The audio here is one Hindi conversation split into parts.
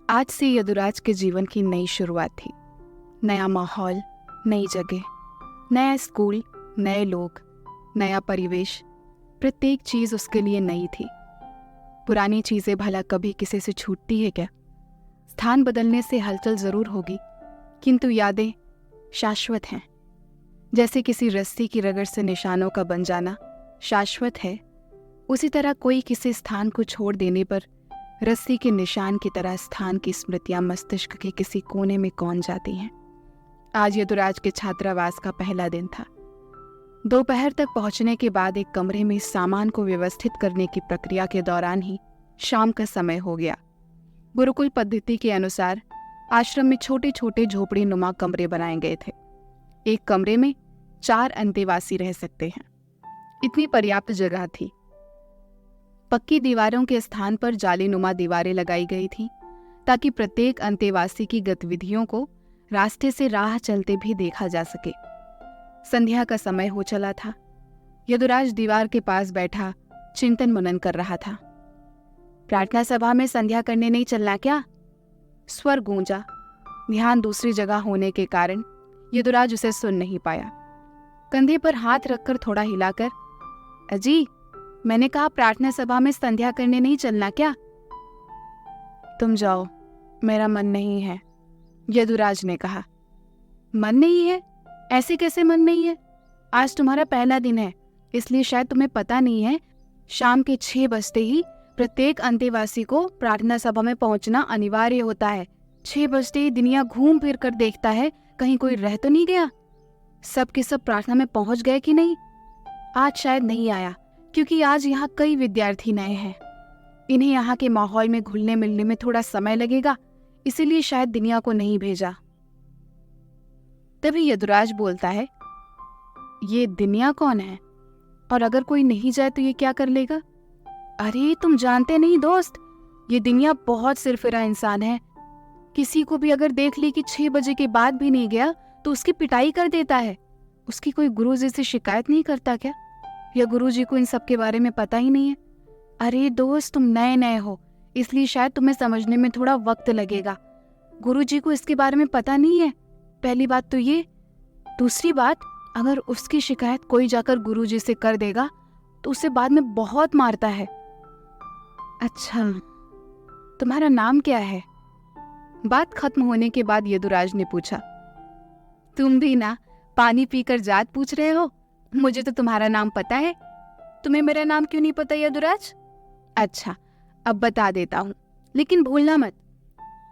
आज से यदुराज के जीवन की नई शुरुआत थी। नया माहौल, नई जगह, नया स्कूल, नए लोग, नया परिवेश। प्रत्येक चीज उसके लिए नई थी। पुरानी चीजें भला कभी किसी से छूटती है क्या? स्थान बदलने से हलचल जरूर होगी, किंतु यादें शाश्वत हैं। जैसे किसी रस्सी की रगड़ से निशानों का बन जाना शाश्वत है, उसी तरह कोई किसी स्थान को छोड़ देने पर रस्सी के निशान की तरह स्थान की स्मृतियां मस्तिष्क के किसी कोने में कौंध जाती हैं। आज यदुराज के छात्रावास का पहला दिन था। दोपहर तक पहुंचने के बाद एक कमरे में सामान को व्यवस्थित करने की प्रक्रिया के दौरान ही शाम का समय हो गया। गुरुकुल पद्धति के अनुसार आश्रम में छोटे छोटे झोपड़ी नुमा कमरे बनाए गए थे। एक कमरे में 4 अंतेवासी रह सकते हैं। इतनी पर्याप्त जगह थी। पक्की दीवारों के स्थान पर जालीनुमा दीवारें लगाई गई थीं, ताकि प्रत्येक अंतेवासी की गतिविधियों को रास्ते से राह चलते भी देखा जा सके। संध्या का समय हो चला था। यदुराज दीवार के पास बैठा चिंतन मनन कर रहा था। प्रार्थना सभा में संध्या करने नहीं चलना क्या? स्वर गूंजा। ध्यान दूसरी जगह होने के कारण यदुराज उसे सुन नहीं पाया। कंधे पर हाथ रखकर थोड़ा हिलाकर, अजी, मैंने कहा प्रार्थना सभा में संध्या करने नहीं चलना क्या? तुम जाओ, मेरा मन नहीं है, यदुराज ने कहा। मन नहीं है? ऐसे कैसे मन नहीं है? आज तुम्हारा पहला दिन है, इसलिए शायद तुम्हें पता नहीं है, शाम के 6 बजते ही प्रत्येक अंतेवासी को प्रार्थना सभा में पहुंचना अनिवार्य होता है। 6 बजते ही दुनिया घूम फिर कर देखता है कहीं कोई रह तो नहीं गया। सब के सब प्रार्थना में पहुंच गए कि नहीं? आज शायद नहीं आया, क्योंकि आज यहाँ कई विद्यार्थी नए हैं। इन्हें यहाँ के माहौल में घुलने मिलने में थोड़ा समय लगेगा, इसीलिए शायद दुनिया को नहीं भेजा। तभी यदुराज बोलता है, ये दुनिया कौन है? और अगर कोई नहीं जाए तो ये क्या कर लेगा? अरे तुम जानते नहीं दोस्त, ये दुनिया बहुत सिरफिरा इंसान है। किसी को भी अगर देख ले कि 6 बजे के बाद भी नहीं गया तो उसकी पिटाई कर देता है। उसकी कोई गुरुजी से शिकायत नहीं करता क्या? या गुरुजी को इन सब के बारे में पता ही नहीं है? अरे दोस्त, तुम नए नए हो, इसलिए शायद तुम्हें समझने में थोड़ा वक्त लगेगा। गुरुजी को इसके बारे में पता नहीं है, पहली बात तो ये। दूसरी बात, अगर उसकी शिकायत कोई जाकर गुरुजी से कर देगा तो उसे बाद में बहुत मारता है। अच्छा, तुम्हारा नाम क्या है? बात खत्म होने के बाद यदुराज ने पूछा। तुम भी ना पानी पीकर जात पूछ रहे हो? मुझे तो तुम्हारा नाम पता है। तुम्हें मेरा नाम क्यों नहीं पता यदुराज? अच्छा, अब बता देता हूं, लेकिन भूलना मत,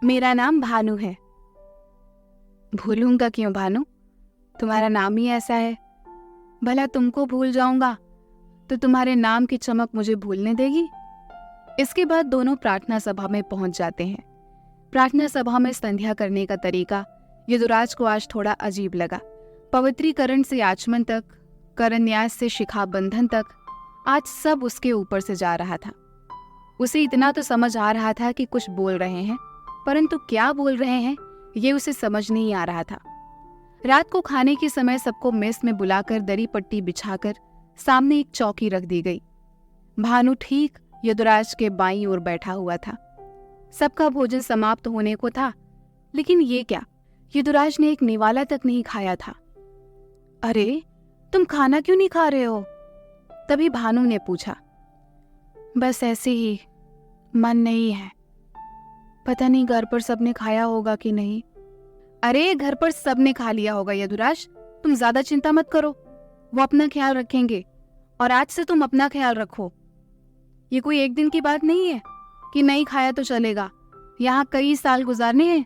मेरा नाम भानु है। भूलूंगा क्यों भानु? तुम्हारा नाम ही ऐसा है। भला तुमको भूल जाऊंगा तो तुम्हारे नाम की चमक मुझे भूलने देगी? इसके बाद दोनों प्रार्थना सभा में पहुंच जाते हैं। प्रार्थना सभा में संध्या करने का तरीका यदुराज को आज थोड़ा अजीब लगा। पवित्रीकरण से आचमन तक, करन्यास से शिखा बंधन तक, आज सब उसके ऊपर से जा रहा था। उसे इतना तो समझ आ रहा था कि कुछ बोल रहे हैं, परंतु क्या बोल रहे हैं ये उसे समझ नहीं आ रहा था। रात को खाने के समय सबको मेस में बुलाकर दरी पट्टी बिछाकर सामने एक चौकी रख दी गई। भानु ठीक यदुराज के बाईं ओर बैठा हुआ था। सबका भोजन समाप्त होने को था, लेकिन ये क्या, यदुराज ने एक निवाला तक नहीं खाया था। अरे तुम खाना क्यों नहीं खा रहे हो? तभी भानु ने पूछा। बस ऐसे ही, मन नहीं है। पता नहीं घर पर सबने खाया होगा कि नहीं। अरे घर पर सबने खा लिया होगा यदुराज, तुम ज्यादा चिंता मत करो, वो अपना ख्याल रखेंगे, और आज से तुम अपना ख्याल रखो। ये कोई एक दिन की बात नहीं है कि नहीं खाया तो चलेगा। यहाँ कई साल गुजारने हैं,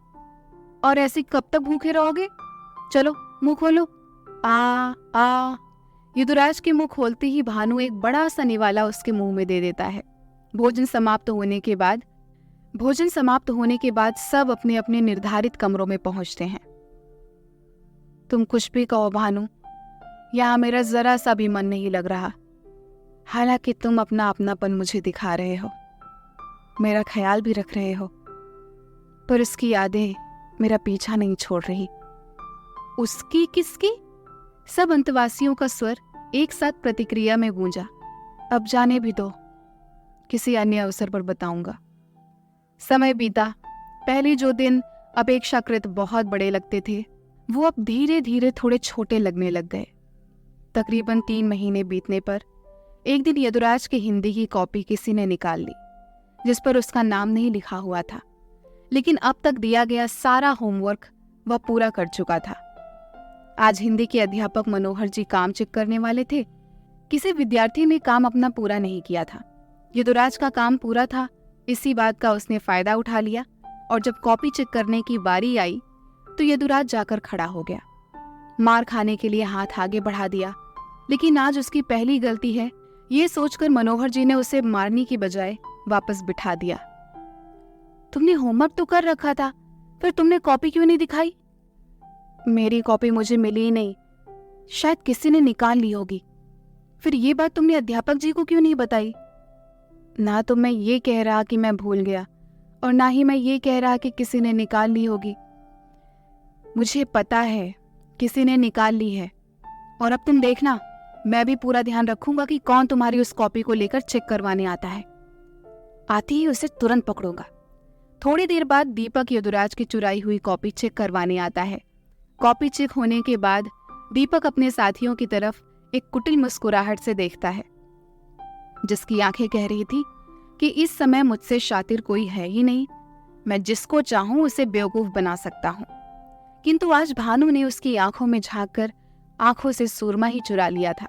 और ऐसे कब तक भूखे रहोगे? चलो मुंह खोलो। आ यदुराज के मुंह खोलते ही भानु एक बड़ा सा निवाला उसके मुंह में दे देता है। भोजन समाप्त होने के बाद सब अपने अपने निर्धारित कमरों में पहुंचते हैं। तुम कुछ भी कहो भानु, यहाँ मेरा जरा सा भी मन नहीं लग रहा। हालांकि तुम अपना अपनापन मुझे दिखा रहे हो, मेरा ख्याल भी रख रहे हो, पर उसकी यादें मेरा पीछा नहीं छोड़ रही। उसकी किसकी? सब अंतवासियों का स्वर एक साथ प्रतिक्रिया में गूंजा। अब जाने भी दो, किसी अन्य अवसर पर बताऊंगा। समय बीता, पहले जो दिन अपेक्षाकृत बहुत बड़े लगते थे, वो अब धीरे धीरे थोड़े छोटे लगने लग गए। तकरीबन 3 महीने बीतने पर एक दिन यदुराज की हिंदी की कॉपी किसी ने निकाल ली, जिस पर उसका नाम नहीं लिखा हुआ था, लेकिन अब तक दिया गया सारा होमवर्क वह पूरा कर चुका था। आज हिंदी के अध्यापक मनोहर जी काम चेक करने वाले थे। किसी विद्यार्थी ने काम अपना पूरा नहीं किया था। यदुराज का काम पूरा था, इसी बात का उसने फायदा उठा लिया, और जब कॉपी चेक करने की बारी आई तो यदुराज जाकर खड़ा हो गया। मार खाने के लिए हाथ आगे बढ़ा दिया, लेकिन आज उसकी पहली गलती है ये सोचकर मनोहर जी ने उसे मारने की बजाय वापस बिठा दिया। तुमने होमवर्क तो कर रखा था, फिर तुमने कॉपी क्यों नहीं दिखाई? मेरी कॉपी मुझे मिली ही नहीं, शायद किसी ने निकाल ली होगी। फिर ये बात तुमने अध्यापक जी को क्यों नहीं बताई? ना तो मैं ये कह रहा कि मैं भूल गया, और ना ही मैं ये कह रहा कि किसी ने निकाल ली होगी। मुझे पता है किसी ने निकाल ली है, और अब तुम देखना, मैं भी पूरा ध्यान रखूंगा कि कौन तुम्हारी उस कॉपी को लेकर चेक करवाने आता है। आती ही उसे तुरंत पकड़ूंगा। थोड़ी देर बाद दीपक यदुराज की चुराई हुई कॉपी चेक करवाने आता है। कॉपी चेक होने के बाद दीपक अपने साथियों की तरफ एक कुटिल मुस्कुराहट से देखता है, जिसकी आंखें कह रही थी कि इस समय मुझसे शातिर कोई है ही नहीं, मैं जिसको चाहूं उसे बेवकूफ बना सकता हूं। किंतु आज भानु ने उसकी आंखों में झांककर आंखों से सुरमा ही चुरा लिया था।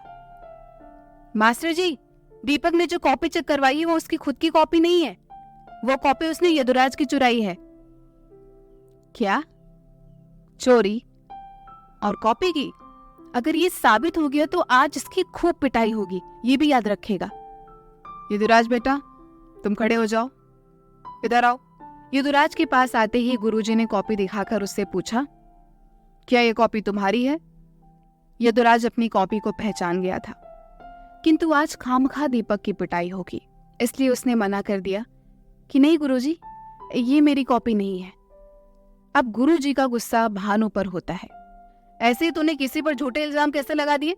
मास्टर जी, दीपक ने जो कॉपी चेक करवाई है वो उसकी खुद की कॉपी नहीं है, वो कॉपी उसने यदुराज की चुराई है। क्या? चोरी और कॉपी की? अगर ये साबित हो गया तो आज इसकी खूब पिटाई होगी, ये भी याद रखेगा। यदुराज बेटा, तुम खड़े हो जाओ, इधर आओ। यदुराज के पास आते ही गुरुजी ने कॉपी दिखाकर उससे पूछा, क्या ये कॉपी तुम्हारी है? यदुराज अपनी कॉपी को पहचान गया था, किंतु आज खामखा दीपक की पिटाई होगी, इसलिए उसने मना कर दिया कि नहीं गुरुजी, ये मेरी कॉपी नहीं है। अब गुरुजी का गुस्सा भानु पर होता है। ऐसे ही तूने किसी पर झूठे इल्जाम कैसे लगा दिए?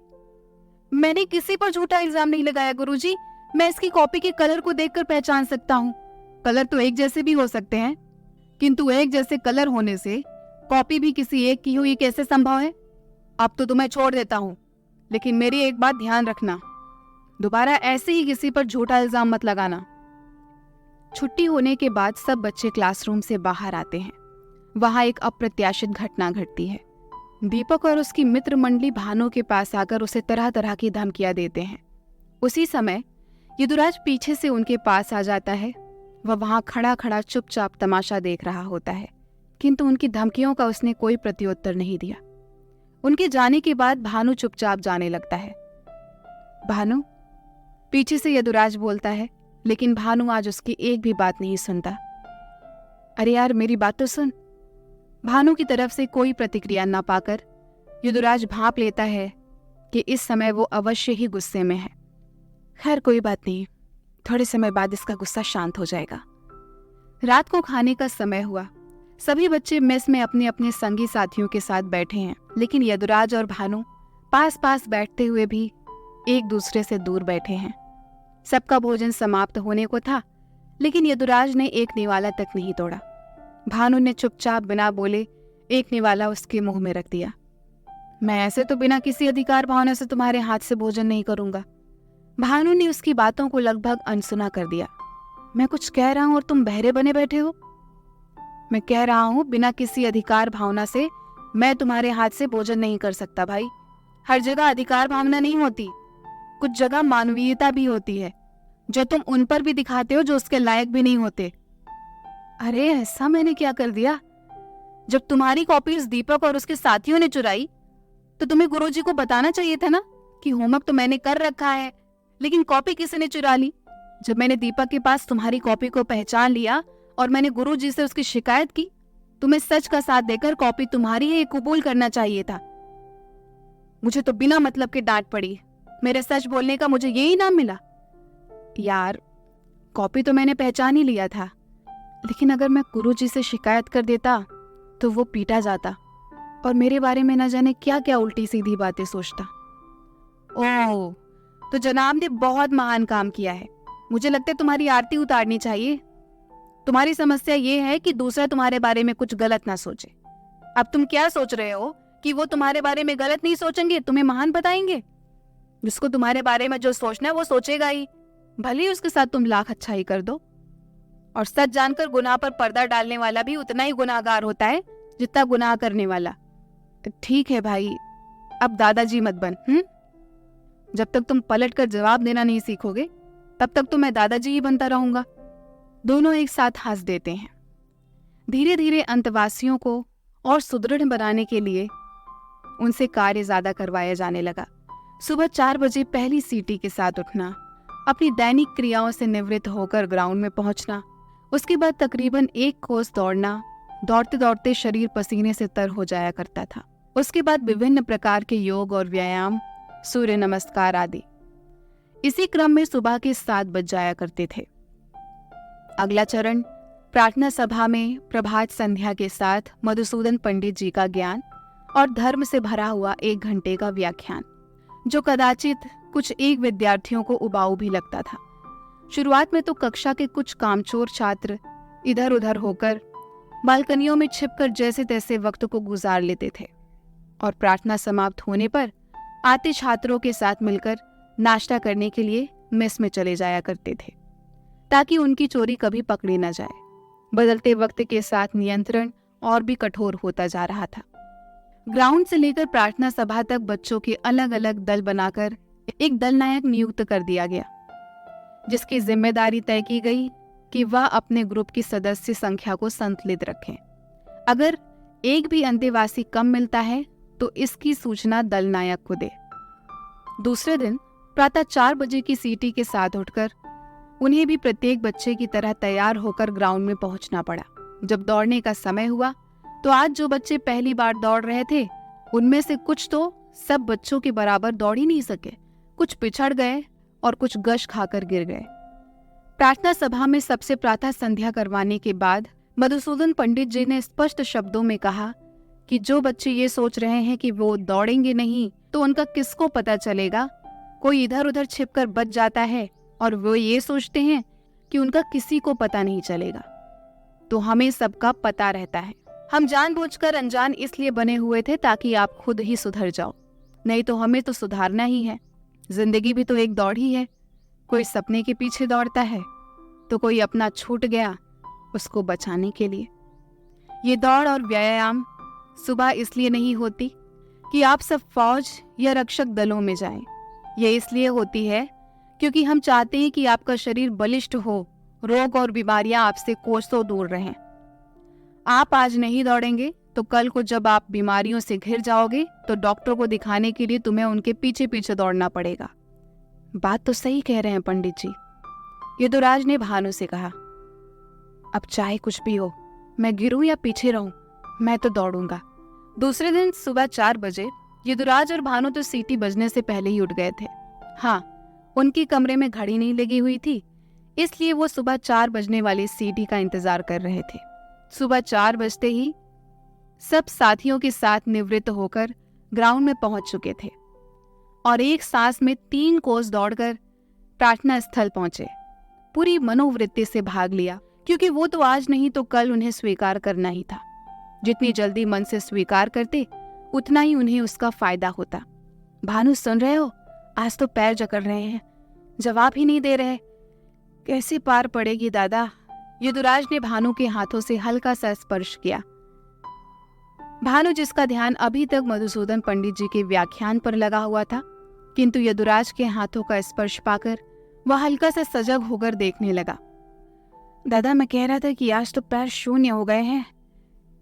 मैंने किसी पर झूठा इल्जाम नहीं लगाया गुरुजी, मैं इसकी कॉपी के कलर को देखकर पहचान सकता हूँ। कलर तो एक जैसे भी हो सकते हैं, किंतु एक जैसे कलर होने से कॉपी भी किसी एक की हुई कैसे संभव है? अब तो तुम्हें छोड़ देता हूँ, लेकिन मेरी एक बात ध्यान रखना, दोबारा ऐसे ही किसी पर झूठा इल्जाम मत लगाना। छुट्टी होने के बाद सब बच्चे क्लासरूम से बाहर आते हैं। वहां एक अप्रत्याशित घटना घटती है। दीपक और उसकी मित्र मंडली भानु के पास आकर उसे तरह तरह की धमकियां देते हैं। उसी समय यदुराज पीछे से उनके पास आ जाता है। वह वहां खड़ा खड़ा चुपचाप तमाशा देख रहा होता है, किंतु उनकी धमकियों का उसने कोई प्रत्युत्तर नहीं दिया। उनके जाने के बाद भानु चुपचाप जाने लगता है। भानु, पीछे से यदुराज बोलता है, लेकिन भानु आज उसकी एक भी बात नहीं सुनता। अरे यार, मेरी बात तो सुन। भानु की तरफ से कोई प्रतिक्रिया न पाकर यदुराज भांप लेता है कि इस समय वो अवश्य ही गुस्से में है। खैर कोई बात नहीं, थोड़े समय बाद इसका गुस्सा शांत हो जाएगा। रात को खाने का समय हुआ। सभी बच्चे मेस में अपने अपने संगी साथियों के साथ बैठे हैं, लेकिन यदुराज और भानु पास पास बैठते हुए भी एक दूसरे से दूर बैठे हैं। सबका भोजन समाप्त होने को था, लेकिन यदुराज ने एक निवाला तक नहीं तोड़ा। भानु ने चुपचाप बिना बोले एक निवाला उसके मुंह में रख दिया। मैं ऐसे तो बिना किसी अधिकार भावना से तुम्हारे हाथ से भोजन नहीं करूंगा। भानु ने उसकी बातों को लगभग अनसुना कर दिया। मैं कुछ कह रहा हूं और तुम बहरे बने बैठे हो। मैं कह रहा हूं बिना किसी अधिकार भावना से मैं तुम्हारे हाथ से भोजन नहीं कर सकता भाई। हर जगह अधिकार भावना नहीं होती, कुछ जगह मानवीयता भी होती है, जो तुम उन पर भी दिखाते हो जो उसके लायक भी नहीं होते। अरे ऐसा मैंने क्या कर दिया? जब तुम्हारी कॉपी उस दीपक और उसके साथियों ने चुराई तो तुम्हें गुरुजी को बताना चाहिए था ना कि होमवर्क तो मैंने कर रखा है, लेकिन कॉपी किसी ने चुरा ली। जब मैंने दीपक के पास तुम्हारी कॉपी को पहचान लिया और मैंने गुरुजी से उसकी शिकायत की, तुम्हें सच का साथ देकर कॉपी तुम्हारी है ये कबूल करना चाहिए था। मुझे तो बिना मतलब के डांट पड़ी। मेरे सच बोलने का मुझे यही नाम मिला। यार, कॉपी तो मैंने पहचान ही लिया था, लेकिन अगर मैं गुरुजी से शिकायत कर देता तो वो पीटा जाता और मेरे बारे में न जाने क्या क्या उल्टी सीधी बातें सोचता। ओह, तो जनाब ने बहुत महान काम किया है। मुझे लगता है तुम्हारी आरती उतारनी चाहिए। तुम्हारी समस्या ये है कि दूसरा तुम्हारे बारे में कुछ गलत ना सोचे। अब तुम क्या सोच रहे हो कि वो तुम्हारे बारे में गलत नहीं सोचेंगे, तुम्हें महान बताएंगे? जिसको तुम्हारे बारे में जो सोचना है वो सोचेगा ही, भले ही उसके साथ तुम लाख अच्छाई कर दो। और सच जानकर गुनाह पर पर्दा डालने वाला भी उतना ही गुनाहगार होता है जितना गुनाह करने वाला। ठीक है भाई, अब दादाजी मत बन। जब तक तुम पलट कर जवाब देना नहीं सीखोगे तब तक तो मैं दादाजी ही बनता रहूंगा। दोनों एक साथ हंस देते हैं। धीरे धीरे अंतवासियों को और सुदृढ़ बनाने के लिए उनसे कार्य ज्यादा करवाया जाने लगा। सुबह 4 बजे पहली सीटी के साथ उठना, अपनी दैनिक क्रियाओं से निवृत्त होकर ग्राउंड में पहुंचना, उसके बाद तकरीबन 1 कोस दौड़ना। दौड़ते दौड़ते शरीर पसीने से तर हो जाया करता था। उसके बाद विभिन्न प्रकार के योग और व्यायाम, सूर्य नमस्कार आदि। इसी क्रम में सुबह के 7 बज जाया करते थे। अगला चरण प्रार्थना सभा में प्रभात संध्या के साथ मधुसूदन पंडित जी का ज्ञान और धर्म से भरा हुआ 1 घंटे का व्याख्यान, जो कदाचित कुछ एक विद्यार्थियों को उबाऊ भी लगता था। शुरुआत में तो कक्षा के कुछ कामचोर छात्र इधर उधर होकर बालकनियों में छिपकर जैसे तैसे वक्त को गुजार लेते थे और प्रार्थना समाप्त होने पर आते छात्रों के साथ मिलकर नाश्ता करने के लिए मेस में चले जाया करते थे, ताकि उनकी चोरी कभी पकड़ी न जाए। बदलते वक्त के साथ नियंत्रण और भी कठोर होता जा रहा था। ग्राउंड से लेकर प्रार्थना सभा तक बच्चों के अलग अलग दल बनाकर एक दल नायक नियुक्त कर दिया गया, जिसकी जिम्मेदारी तय की गई कि वह अपने ग्रुप की सदस्य संख्या को संतुलित रखें। अगर एक भी अंतेवासी कम मिलता है तो इसकी सूचना दल नायक को दे। दूसरे दिन प्रातः 4 बजे की सीटी के साथ उठकर उन्हें भी प्रत्येक बच्चे की तरह तैयार होकर ग्राउंड में पहुंचना पड़ा। जब दौड़ने का समय हुआ तो आज जो बच्चे पहली बार दौड़ रहे थे उनमें से कुछ तो सब बच्चों के बराबर दौड़ ही नहीं सके, कुछ पिछड़ गए और कुछ गश खाकर गिर गए। प्रार्थना सभा में सबसे प्रातः संध्या करवाने के बाद मधुसूदन पंडित जी ने स्पष्ट शब्दों में कहा कि जो बच्चे ये सोच रहे हैं कि वो दौड़ेंगे नहीं तो उनका किसको पता चलेगा। कोई इधर उधर छिपकर बच जाता है और वो ये सोचते हैं कि उनका किसी को पता नहीं चलेगा, तो हमें सबका पता रहता है। हम जानबूझकर अनजान इसलिए बने हुए थे ताकि आप खुद ही सुधर जाओ, नहीं तो हमें तो सुधारना ही है। जिंदगी भी तो एक दौड़ ही है। कोई सपने के पीछे दौड़ता है तो कोई अपना छूट गया उसको बचाने के लिए। ये दौड़ और व्यायाम सुबह इसलिए नहीं होती कि आप सब फौज या रक्षक दलों में जाएं। ये इसलिए होती है क्योंकि हम चाहते हैं कि आपका शरीर बलिष्ठ हो, रोग और बीमारियां आपसे कोसों दूर रहें। आप आज नहीं दौड़ेंगे तो कल को जब आप बीमारियों से घिर जाओगे तो डॉक्टर को दिखाने के लिए तुम्हें उनके पीछे पीछे दौड़ना पड़ेगा। बात तो सही कह रहे हैं पंडित जी, यदुराज ने भानु से कहा। अब चाहे कुछ भी हो, मैं गिरूं या पीछे रहूं, मैं तो दौड़ूंगा। दूसरे दिन सुबह 4 बजे यदुराज और भानु तो सीटी बजने से पहले ही उठ गए थे। हाँ, उनके कमरे में घड़ी नहीं लगी हुई थी, इसलिए वो सुबह 4 बजने वाली सीटी का इंतजार कर रहे थे। सुबह 4 बजते ही सब साथियों के साथ निवृत्त होकर ग्राउंड में पहुंच चुके थे और एक सांस में 3 कोस दौड़कर प्रार्थना स्थल पहुंचे। पूरी मनोवृत्ति से भाग लिया, क्योंकि वो तो आज नहीं तो कल उन्हें स्वीकार करना ही था। जितनी जल्दी मन से स्वीकार करते उतना ही उन्हें उसका फायदा होता। भानु, सुन रहे हो? आज तो पैर जकड़ रहे हैं, जवाब ही नहीं दे रहे। कैसे पार पड़ेगी दादा? यदुराज ने भानु के हाथों से हल्का सा स्पर्श किया। भानु, जिसका ध्यान अभी तक मधुसूदन पंडित जी के व्याख्यान पर लगा हुआ था, किंतु यदुराज के हाथों का स्पर्श पाकर वह हल्का सा सजग होकर देखने लगा। दादा, मैं कह रहा था कि आज तो पैर शून्य हो गए हैं,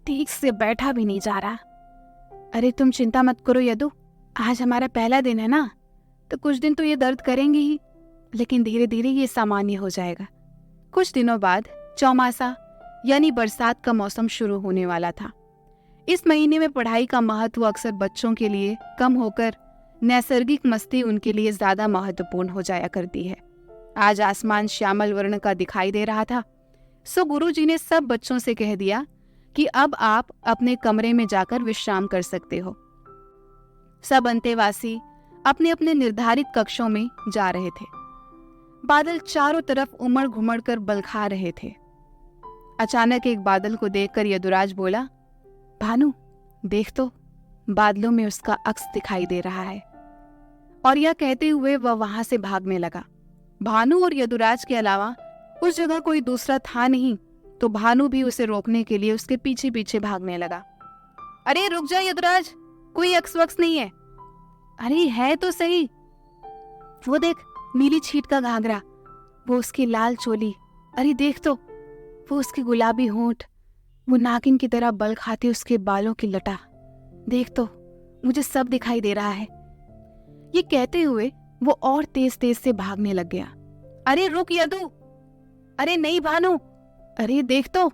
ठीक से बैठा भी नहीं जा रहा। अरे तुम चिंता मत करो यदु, आज हमारा पहला दिन है ना, तो कुछ दिन तो ये दर्द करेंगे ही, लेकिन धीरे धीरे ये सामान्य हो जाएगा। कुछ दिनों बाद चौमासा यानी बरसात का मौसम शुरू होने वाला था। इस महीने में पढ़ाई का महत्व अक्सर बच्चों के लिए कम होकर नैसर्गिक मस्ती उनके लिए ज्यादा महत्वपूर्ण हो जाया करती है। आज आसमान श्यामल वर्ण का दिखाई दे रहा था, सो गुरुजी ने सब बच्चों से कह दिया कि अब आप अपने कमरे में जाकर विश्राम कर सकते हो। सब अंतेवासी अपने अपने निर्धारित कक्षों में जा रहे थे। बादल चारों तरफ उमड़ घुमड़ कर बलखा रहे थे। अचानक एक बादल को देखकर यदुराज बोला, भानु देख तो, बादलों में उसका अक्स दिखाई दे रहा है। और यह कहते हुए वह वहां से भागने लगा। भानु और यदुराज के अलावा उस जगह कोई दूसरा था नहीं, तो भानु भी उसे रोकने के लिए उसके पीछे पीछे भागने लगा। अरे रुक जा यदुराज, कोई अक्स वक्स नहीं है। अरे है तो सही, वो देख नीली छीट का घाघरा, वो उसकी लाल चोली, अरे देख तो वो उसके गुलाबी होंठ, वो नागिन की तरह बल खाती उसके बालों की लटा, देख तो मुझे सब दिखाई दे रहा है। ये कहते हुए वो और तेज तेज से भागने लग गया। अरे रुक यदु, अरे नहीं भानु, अरे देख तो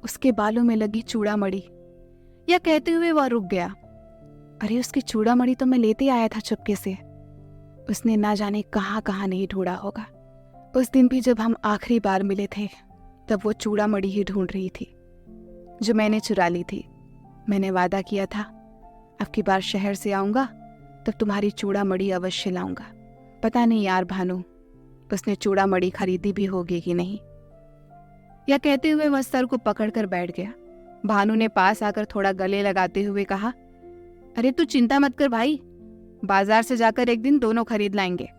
उसके बालों में लगी चूड़ामणि। यह कहते हुए वह रुक गया। अरे उसकी चूड़ामणि तो मैं लेते आया था चुपके से, उसने ना जाने कहाँ कहाँ नहीं ढूंढा होगा। उस दिन भी जब हम आखिरी बार मिले थे तब वो चूड़ामणि ही ढूंढ रही थी जो मैंने चुरा ली थी। मैंने वादा किया था अब की बार शहर से आऊंगा तब तुम्हारी चूड़ामणि अवश्य लाऊंगा। पता नहीं यार भानु, उसने चूड़ामणि खरीदी भी होगी कि नहीं। यह कहते हुए वह सर को पकड़कर बैठ गया। भानु ने पास आकर थोड़ा गले लगाते हुए कहा, अरे तू चिंता मत कर भाई, बाजार से जाकर एक दिन दोनों खरीद लाएंगे।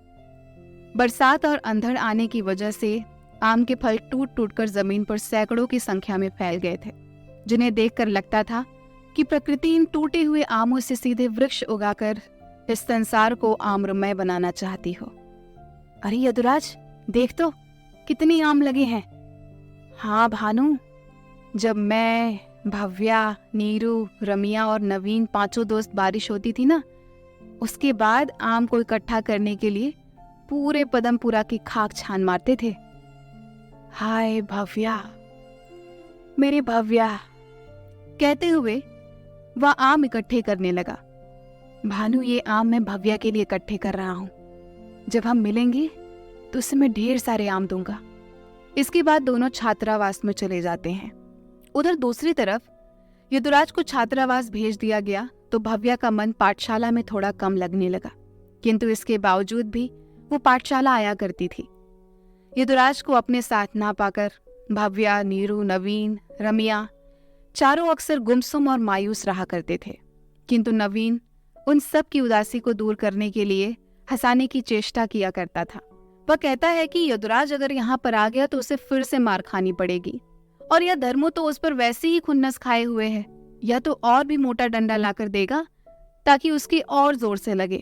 बरसात और अंधड़ आने की वजह से आम के फल टूट टूट कर जमीन पर सैकड़ों की संख्या में फैल गए थे, जिन्हें देखकर लगता था कि प्रकृति इन टूटे हुए आमों से सीधे वृक्ष उगाकर इस संसार को आम्रमय बनाना चाहती हो। अरे यदुराज देख तो कितनी आम लगे हैं। हाँ भानु, जब मैं, भव्या, नीरू, रमिया और नवीन पांचों दोस्त बारिश होती थी ना, उसके बाद आम को इकट्ठा करने के लिए पूरे पदमपुरा की खाक छान मारते थे। हाय भव्या, मेरे भव्या, कहते हुए वह आम इकट्ठे करने लगा। भानु ये आम मैं भव्या के लिए इकट्ठे कर रहा हूं, जब हम मिलेंगे तो उसे मैं ढेर सारे आम दूंगा। इसके बाद दोनों छात्रावास में चले जाते हैं। उधर दूसरी तरफ यदुराज को छात्रावास भेज दिया गया तो भव्या का मन पाठशाला में थोड़ा कम लगने लगा, किंतु इसके बावजूद भी वो पाठशाला आया करती थी। यदुराज को अपने साथ ना पाकर भव्या, नीरू, नवीन, रमिया चारों अक्सर गुमसुम और मायूस रहा करते थे, किंतु नवीन उन सब की उदासी को दूर करने के लिए हंसाने की चेष्टा किया करता था। वह कहता है कि यदुराज अगर यहाँ पर आ गया तो उसे फिर से मार खानी पड़ेगी, और यह धर्मो तो उस पर वैसे ही खुन्नस खाए हुए है, या तो और भी मोटा डंडा लाकर देगा ताकि उसकी और जोर से लगे।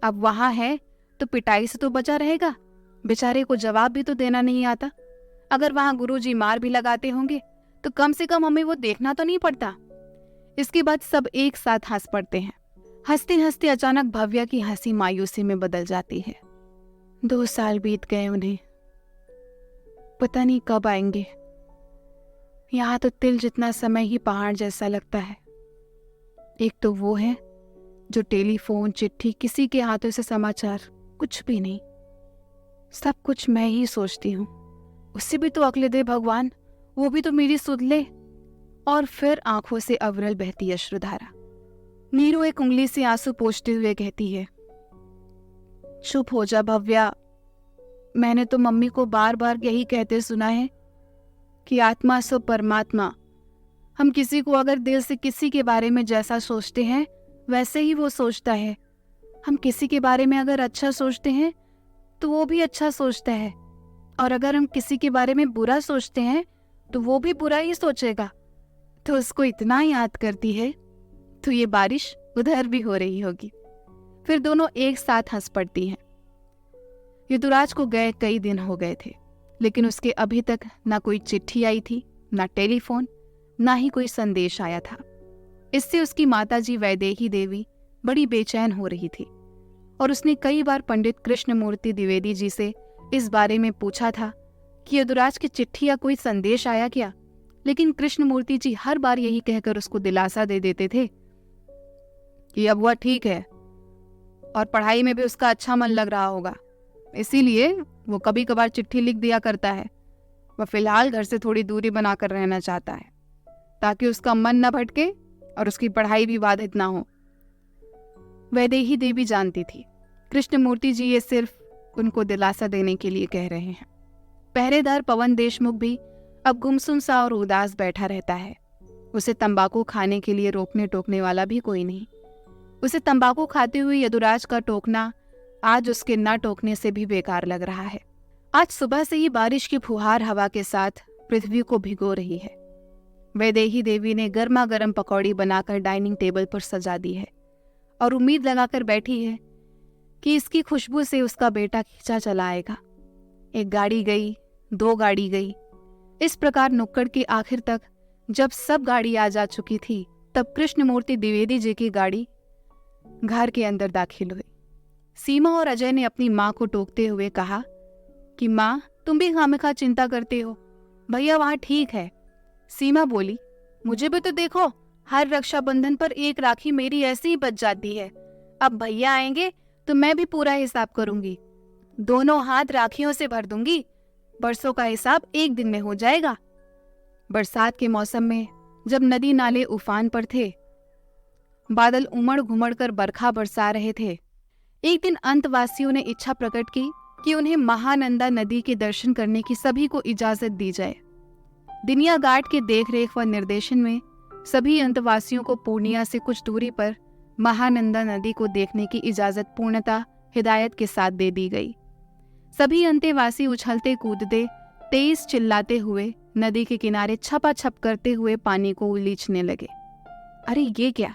अब वहां है तो पिटाई से तो बचा रहेगा, बेचारे को जवाब भी तो देना नहीं आता। अगर वहां गुरुजी मार भी लगाते होंगे तो कम से कम हमें वो देखना तो नहीं पड़ता। इसके बाद सब एक साथ हंस पड़ते हैं। हंसते हंसते अचानक भव्या की हंसी मायूसी में बदल जाती है। 2 साल बीत गए उन्हें, पता नहीं कब आएंगे। यहाँ तो तिल जितना समय ही पहाड़ जैसा लगता है। एक तो वो है जो टेलीफोन, चिट्ठी, किसी के हाथों से समाचार, कुछ भी नहीं। सब कुछ मैं ही सोचती हूँ, उससे भी तो अकल दे भगवान, वो भी तो मेरी सुध ले। और फिर आंखों से अविरल बहती अश्रुधारा। नीरू एक उंगली से आंसू पोंछते हुए कहती है, चुप हो जा भव्या, मैंने तो मम्मी को बार बार यही कहते सुना है कि आत्मा सो परमात्मा। हम किसी को अगर दिल से किसी के बारे में जैसा सोचते हैं वैसे ही वो सोचता है। हम किसी के बारे में अगर अच्छा सोचते हैं तो वो भी अच्छा सोचता है, और अगर हम किसी के बारे में बुरा सोचते हैं तो वो भी बुरा ही सोचेगा। तो उसको इतना याद करती है तो ये बारिश उधर भी हो रही होगी। फिर दोनों एक साथ हंस पड़ती हैं। यदुराज को गए कई दिन हो गए थे, लेकिन उसके अभी तक ना कोई चिट्ठी आई थी, ना टेलीफोन, ना ही कोई संदेश आया था। इससे उसकी माताजी वैदेही देवी बड़ी बेचैन हो रही थी, और उसने कई बार पंडित कृष्णमूर्ति द्विवेदी जी से इस बारे में पूछा था कि यदुराज की चिट्ठी या कोई संदेश आया क्या, लेकिन कृष्णमूर्ति जी हर बार यही कहकर उसको दिलासा दे देते थे कि अब वह ठीक है और पढ़ाई में भी उसका अच्छा मन लग रहा होगा, इसीलिए वो कभी कभार चिट्ठी लिख दिया करता है। वह फिलहाल घर से थोड़ी दूरी बनाकर रहना चाहता है ताकि उसका मन न भटके और उसकी पढ़ाई भी बाधित ना हो। वैदेही देवी जानती थी कृष्णमूर्ति जी ये सिर्फ उनको दिलासा देने के लिए कह रहे हैं। पहरेदार पवन देशमुख भी अब गुमसुम सा और उदास बैठा रहता है। उसे तंबाकू खाने के लिए रोकने टोकने वाला भी कोई नहीं। उसे तंबाकू खाते हुए यदुराज का टोकना आज उसके न टोकने से भी बेकार लग रहा है। आज सुबह से ही बारिश की फुहार हवा के साथ पृथ्वी को भिगो रही है। वैदेही देवी ने गर्मा गर्म पकौड़ी बनाकर डाइनिंग टेबल पर सजा दी है और उम्मीद लगाकर बैठी है कि इसकी खुशबू से उसका बेटा खींचा चला आएगा। एक गाड़ी गई, 2 गाड़ी गई। इस प्रकार नुक्कड़ के आखिर तक जब सब गाड़ी आ जा चुकी थी, तब कृष्णमूर्ति द्विवेदी जी की गाड़ी घर के अंदर दाखिल हुई। सीमा और अजय ने अपनी माँ को टोकते हुए कहा कि माँ, तुम भी खामखा चिंता करते हो, भैया वहां ठीक है। सीमा बोली, मुझे भी तो देखो, हर रक्षाबंधन पर एक राखी मेरी ऐसे ही बच जाती है। अब भैया आएंगे तो मैं भी पूरा हिसाब करूंगी, दोनों हाथ राखियों से भर दूंगी। बरसों का हिसाब एक दिन में हो जाएगा। बरसात के मौसम में जब नदी नाले उफान पर थे, बादल उमड़ घुमड़ कर बरखा बरसा रहे थे, एक दिन अंतवासियों ने इच्छा प्रकट की कि उन्हें महानंदा नदी के दर्शन करने की सभी को इजाजत दी जाए। दिनिया घाट के देखरेख व निर्देशन में सभी अंतवासियों को पूर्णिया से कुछ दूरी पर महानंदा नदी को देखने की इजाजत पूर्णतः हिदायत के साथ दे दी गई। सभी अंतेवासी उछलते कूदते, तेज चिल्लाते हुए नदी के किनारे छपाछप करते हुए पानी को उलीचने लगे। अरे ये क्या!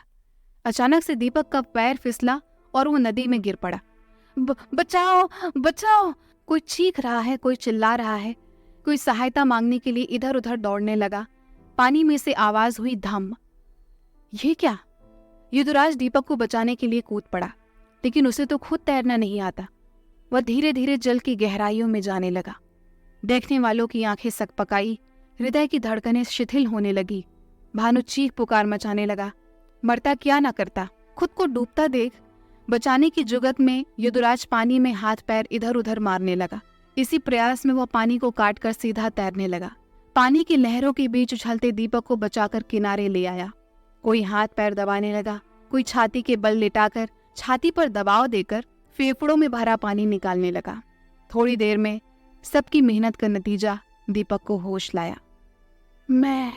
अचानक से दीपक का पैर फिसला और वो नदी में गिर पड़ा। बचाओ बचाओ! कोई चीख रहा है, कोई चिल्ला रहा है, कोई सहायता मांगने के लिए इधर उधर दौड़ने लगा। पानी में से आवाज हुई, धम। ये क्या! यदुराज दीपक को बचाने के लिए कूद पड़ा, लेकिन उसे तो खुद तैरना नहीं आता। वह धीरे धीरे जल की गहराइयों में जाने लगा। देखने वालों की आंखें सकपकाई, हृदय की धड़कनें शिथिल होने लगी। भानु चीख पुकार मचाने लगा। मरता क्या ना करता, खुद को डूबता देख बचाने की जुगत में यदुराज पानी में हाथ पैर इधर उधर मारने लगा। इसी प्रयास में वह पानी को काटकर सीधा तैरने लगा। पानी की लहरों के बीच उछलते दीपक को बचाकर किनारे ले आया। कोई हाथ पैर दबाने लगा, कोई छाती के बल लिटाकर छाती पर दबाव देकर फेफड़ों में भरा पानी निकालने लगा। थोड़ी देर में सबकी मेहनत का नतीजा दीपक को होश लाया। मैं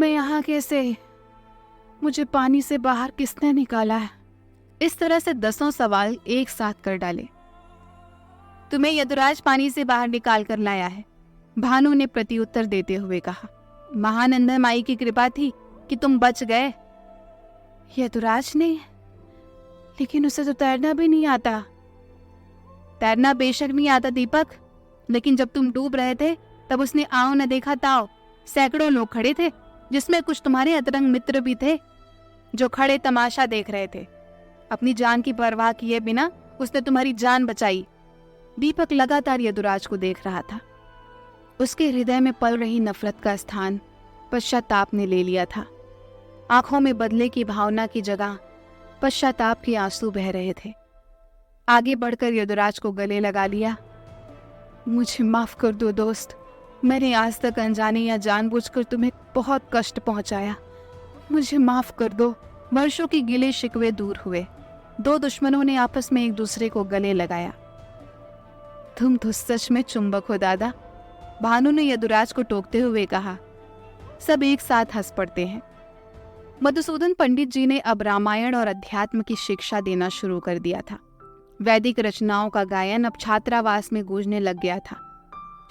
यहाँ कैसे? मुझे पानी से बाहर किसने निकाला है? इस तरह से 10 सवाल एक साथ कर डाले। तुम्हें यदुराज पानी से बाहर निकाल कर लाया है, भानु ने प्रत्युत्तर देते हुए कहा। महानंदा माई की कृपा थी कि तुम बच गए। यदुराज ने? लेकिन उसे तो तैरना भी नहीं आता। तैरना बेशक नहीं आता दीपक, लेकिन जब तुम डूब रहे थे तब उसने आओ न देखा ताओ, सैकड़ों लोग खड़े थे, जिसमें कुछ तुम्हारे अतरंग मित्र भी थे, जो खड़े तमाशा देख रहे थे। अपनी जान की परवाह किए बिना उसने तुम्हारी जान बचाई। दीपक लगातार यदुराज को देख रहा था। उसके हृदय में पल रही नफरत का स्थान पश्चाताप ने ले लिया था। आंखों में बदले की भावना की जगह पश्चाताप के आंसू बह रहे थे। आगे बढ़कर यदुराज को गले लगा लिया। मुझे माफ कर दो दोस्त, मैंने आज तक अनजाने या जानबूझकर तुम्हें बहुत कष्ट पहुंचाया। मुझे माफ कर दो। वर्षों की गिले शिकवे दूर हुए। 2 दुश्मनों ने आपस में एक दूसरे को गले लगाया। तुम तो सच में चुंबक हो दादा, भानु ने यदुराज को टोकते हुए कहा। सब एक साथ हंस पड़ते हैं। मधुसूदन पंडित जी ने अब रामायण और अध्यात्म की शिक्षा देना शुरू कर दिया था। वैदिक रचनाओं का गायन अब छात्रावास में गूंजने लग गया था।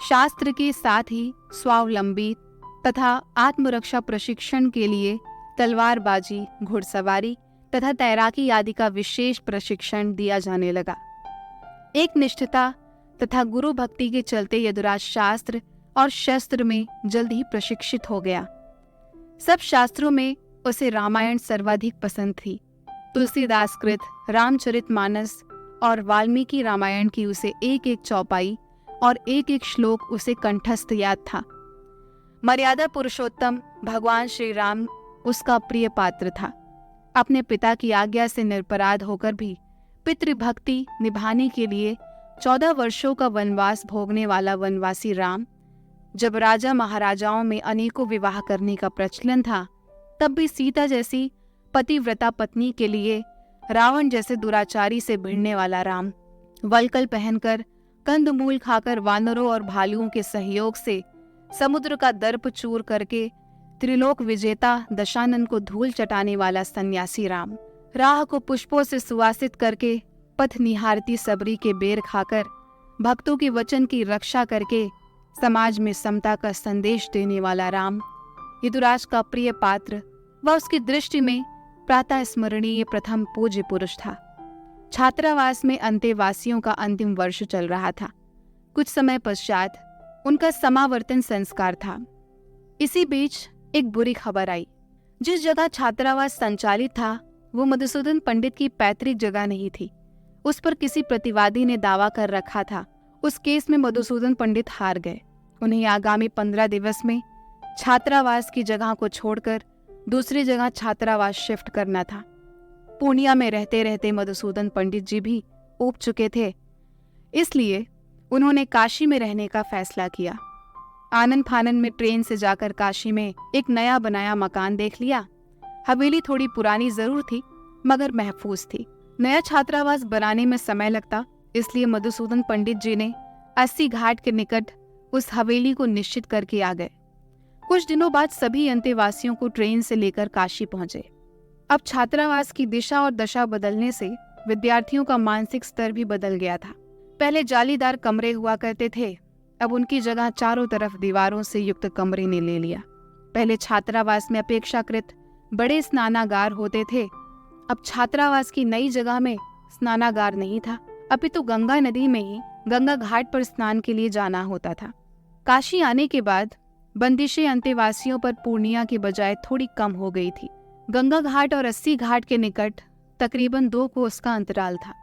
शास्त्र के साथ ही स्वावलंबी तथा आत्मरक्षा प्रशिक्षण के लिए तलवारबाजी, घुड़सवारी तथा तैराकी आदि का विशेष प्रशिक्षण दिया जाने लगा। एक निष्ठता तथा गुरु भक्ति के चलते यदुराज शास्त्र और शस्त्र में जल्द ही प्रशिक्षित हो गया। सब शास्त्रों में उसे रामायण सर्वाधिक पसंद थी। तुलसीदास कृत रामचरितमानस और वाल्मीकि रामायण की उसे एक एक चौपाई और एक एक श्लोक उसे कंठस्थ याद था। मर्यादा पुरुषोत्तम भगवान श्री राम उसका प्रिय पात्र था। अपने पिता की आज्ञा से निरपराध होकर भी पितृभक्ति निभाने के लिए 14 वर्षों का वनवास भोगने वाला वनवासी राम, जब राजा महाराजाओं में अनेकों विवाह करने का प्रचलन था, तब भी सीता जैसी पतिव्रता पत्नी के लिए रावण जैसे दुराचारी से भिड़ने वाला राम, वलकल पहनकर कंदमूल खाकर वानरों और भालुओं के सहयोग से समुद्र का दर्प चूर करके त्रिलोक विजेता दशानन को धूल चटाने वाला सन्यासी राम, राह को पुष्पों से सुवासित करके पथ निहारती सबरी के बेर खाकर भक्तों के वचन की रक्षा करके समाज में समता का संदेश देने वाला राम यदुराज का प्रिय पात्र व उसकी दृष्टि में प्रातः स्मरणीय प्रथम पूज्य पुरुष था। छात्रावास में अंतेवासियों का अंतिम वर्ष चल रहा था। कुछ समय पश्चात उनका समावर्तन संस्कार था। इसी बीच एक बुरी खबर आई। जिस जगह छात्रावास संचालित था वो मधुसूदन पंडित की पैतृक जगह नहीं थी। उस पर किसी प्रतिवादी ने दावा कर रखा था। उस केस में मधुसूदन पंडित हार गए। उन्हें आगामी 15 दिवस में छात्रावास की जगह को छोड़कर दूसरी जगह छात्रावास शिफ्ट करना था। पूर्णिया में रहते रहते मधुसूदन पंडित जी भी ऊब चुके थे, इसलिए उन्होंने काशी में रहने का फैसला किया। आनन फानन में ट्रेन से जाकर काशी में एक नया बनाया मकान देख लिया। हवेली थोड़ी पुरानी जरूर थी मगर महफूज थी। नया छात्रावास बनाने में समय लगता, इसलिए मधुसूदन पंडित जी ने 80 घाट के निकट उस हवेली को निश्चित करके आ गए। कुछ दिनों बाद सभी अंतेवासियों को ट्रेन से लेकर काशी पहुंचे। अब छात्रावास की दिशा और दशा बदलने से विद्यार्थियों का मानसिक स्तर भी बदल गया था। पहले जालीदार कमरे हुआ करते थे, अब उनकी जगह चारों तरफ दीवारों से युक्त कमरे ने ले लिया। पहले छात्रावास में अपेक्षाकृत बड़े स्नानागार होते थे, अब छात्रावास की नई जगह में स्नानागार नहीं था, अपितु गंगा नदी में ही गंगा घाट पर स्नान के लिए जाना होता था। काशी आने के बाद बंदिशें अंतेवासियों पर पूर्णिया की बजाय थोड़ी कम हो गई थी। गंगा घाट और 80 घाट के निकट तकरीबन 2 कोस का अंतराल था।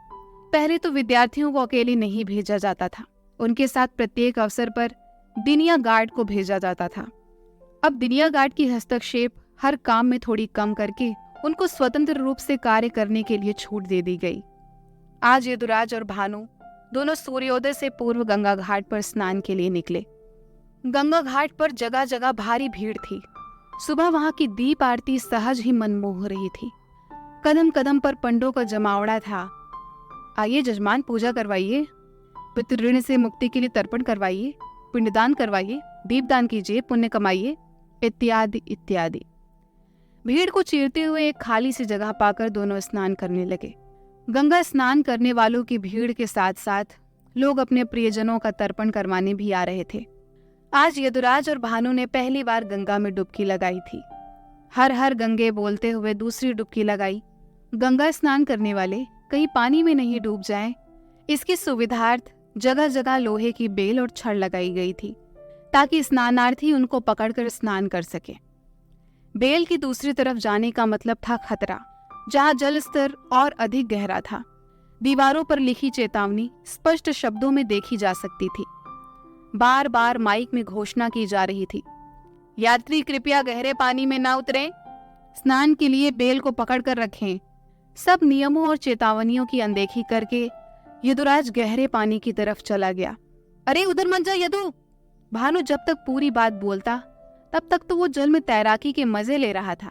पहले तो विद्यार्थियों को अकेले नहीं भेजा जाता था, उनके साथ प्रत्येक अवसर पर दिनिया गार्ड को भेजा जाता था। अब दिनिया गार्ड की हस्तक्षेप हर काम में थोड़ी कम करके उनको स्वतंत्र रूप से कार्य करने के लिए छूट दे दी गई। आज यदुराज और भानु दोनों सूर्योदय से पूर्व गंगा घाट पर स्नान के लिए निकले। गंगा घाट पर जगह जगह भारी भीड़ थी। सुबह वहां की दीप आरती सहज ही मन मोह रही थी। कदम कदम पर पंडों का जमावड़ा था। आइए जजमान, पूजा करवाइए, पितृऋण से मुक्ति के लिए तर्पण करवाइए, पिंडदान करवाइए, दीपदान कीजिए, पुण्य कमाइए, इत्यादि इत्यादि। भीड़ को चीरते हुए एक खाली सी जगह पाकर दोनों स्नान करने लगे। गंगा स्नान करने वालों की भीड़ के साथ साथ लोग अपने प्रियजनों का तर्पण करवाने भी आ रहे थे। आज यदुराज और भानु ने पहली बार गंगा में डुबकी लगाई थी। हर हर गंगे बोलते हुए दूसरी डुबकी लगाई। गंगा स्नान करने वाले कहीं पानी में नहीं डूब जाएं, इसकी सुविधार्थ जगह जगह लोहे की बेल और छड़ लगाई गई थी ताकि स्नानार्थी उनको पकड़कर स्नान कर सके। बेल की दूसरी तरफ जाने का मतलब था खतरा, जहां जल स्तर और अधिक गहरा था। दीवारों पर लिखी चेतावनी स्पष्ट शब्दों में देखी जा सकती थी। बार बार माइक में घोषणा की जा रही थी, यात्री कृपया गहरे पानी में न उतरें, स्नान के लिए बेल को पकड़कर रखें। सब नियमों और चेतावनियों की अनदेखी करके यदुराज गहरे पानी की तरफ चला गया। अरे उधर मत जा यदु। भानु जब तक पूरी बात बोलता तब तक तो वो जल में तैराकी के मजे ले रहा था।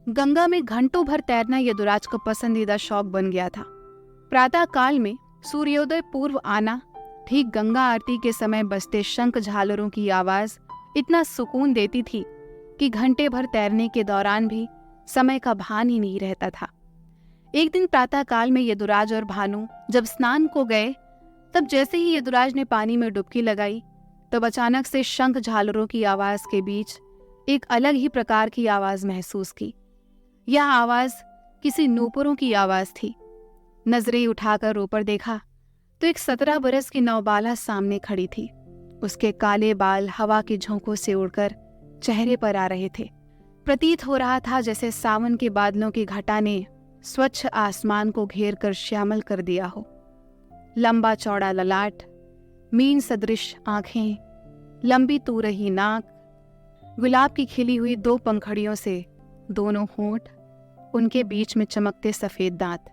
गंगा में घंटों भर तैरना यदुराज का पसंदीदा शौक बन गया था। प्रातः काल में सूर्योदय पूर्व आना, ठीक गंगा आरती के समय बजते शंख झालरों की आवाज इतना सुकून देती थी कि घंटे भर तैरने के दौरान भी समय का भान ही नहीं रहता था। एक दिन प्रातः काल में यदुराज और भानु जब स्नान को गए, तब जैसे ही यदुराज ने पानी में डुबकी लगाई तब अचानक से शंख झालरों की आवाज के बीच एक अलग ही प्रकार की आवाज महसूस की। यह आवाज किसी नूपुरों की आवाज थी। नजरें उठाकर ऊपर देखा तो एक 17 बरस की नौबाला सामने खड़ी थी। उसके काले बाल हवा की झोंकों से उड़कर चेहरे पर आ रहे थे। प्रतीत हो रहा था जैसे सावन के बादलों की घटा ने स्वच्छ आसमान को घेर कर श्यामल कर दिया हो। लंबा चौड़ा ललाट, मीन सदृश आंखें, लंबी तूरही नाक, गुलाब की खिली हुई 2 पंखड़ियों से दोनों होंठ, उनके बीच में चमकते सफेद दांत